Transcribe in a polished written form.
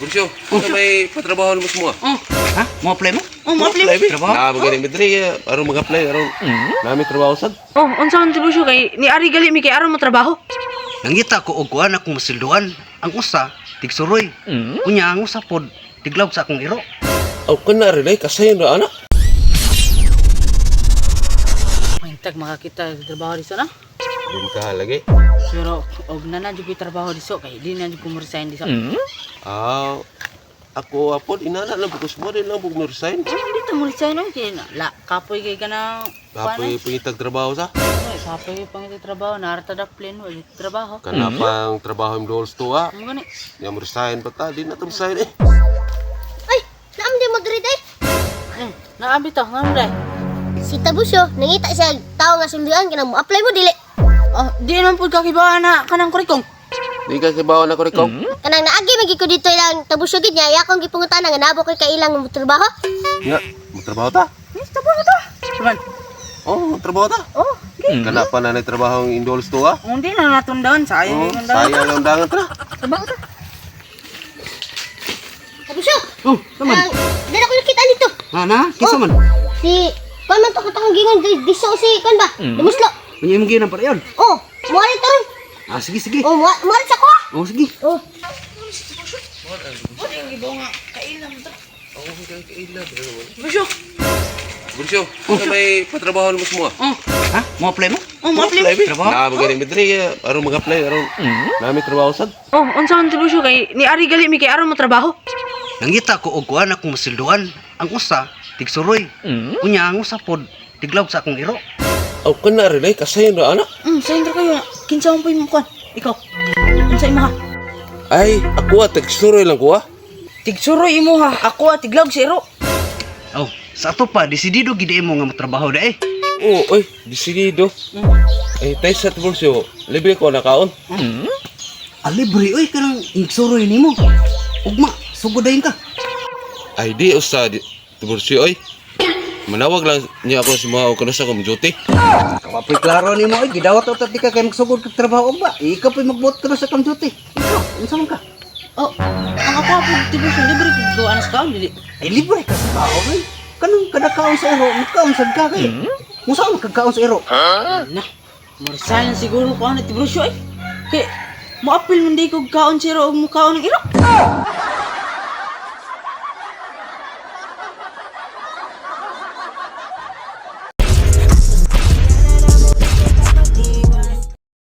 Bursyo, ano may patrabaho mo semua? Ha? Mo apply mo? Mo apply mo? Trabaho? Na magaling midri, aron mag-apply, aron nami trabaho sad. Unsa man si Busyo kay ni ari gali mi kay aron mo trabaho? Nangita ko og kuan akong masilduan. Ang usa tigsuroy. Unya ang usa pod tiglawg sa akong iro. Aw kana rin ay kasayon ra ana. Maintag makakita og trabaho diso na. Din ka lagi. Pero og na jud ko'y trabaho diso kay di na jud ko mo resign diso. Ako apod inana lang bukas mo din lang bug mo resign. Di ta mo resign no kay la kapoy kay kana Kapoy pangitag trabaho sa. kapoy pang iti trabaho narta dak plan wala trabaho. Kana pang trabaho im dols to ha. Mo gani. Ya mo resign pa ta, di na tam resign eh. Ay, naam di Madrid ay. Naabi to ngam dai. Si Tabusyo, nangita siya tao nga sunduan kina mo apply mo dili. Di naman pud kakibawa na kanang kurikong. Di ka kibawa na ko rin Kanang naagi magi ko dito ilang Tabusyo gid niya, akong gipungutan nga nabo kay kailang mo trabaho. Nga, mo trabaho ta? Trabaho to. Saban. Oh, trabaho ta? Oh, Kana pa na nagtrabaho ang indols to ha. hindi na natundaan sayang Oh, yung daw. sayang ang dangan ta. Trabaho to. Tabusyo. Oh, naman. Dala ko nakita nito. Na, kisa man. Si kuan man to katong gingon diso si kuan ba? Dumuslo. Unya imong ginan para yon. Oh, muari taron. Sige. Oh, muari sa ko. Oh, sige. Oh, Busyo. Bursyo, ano may patrabaho mo semua? Ha? Mo apply mo? Mo apply mo? Trabaho? Na magaling midri, aron mag-apply, aron nami trabaho sad. Unsa man si Busyo kay ni ari gali mi kay aron mo trabaho? Nangita ko og kuan akong masilduan. Ang usa tigsuroy. Unya ang usa pod tiglawg sa akong iro. Aw kana rin ay kasayon ra ana. Sayon ra kayo. Kinsa man po imong kuan? Ikaw. Unsa imo ha? Ay, ako tagsuroy lang ko ha. Tigsuroy imo ha. Ako tiglaw si iro. Oh, sa ato pa desidido gid mo nga motrabaho da eh. Oo, oy, disidido. Ay, tayo sa bursyo, libre ko nakaon. Libre oy kanang igsuroy nimo. Ugma, sugod dayon ka. Ay, di usa di bursyo oy. Manawag lang niya ako sa mga kuno sa kong duty. Kapapoy klaro nimo oy gidawat utat di ka kay magsugod kag trabaho ba? Ikaw po'y magbuot ka sa kang duty. Ikaw, unsa man ka? Ang ako po tibusyo libre ko anas ka dili. Ay libre ka sa tao oy. Kanang kada kaon sa iro, magkaon sad ka kay. Unsa man kagkaon sa iro? Na. Marsayan siguro ko ano tibusyo ay. Kay mo apil man di ko kaon si iro og mo kaon ng iro.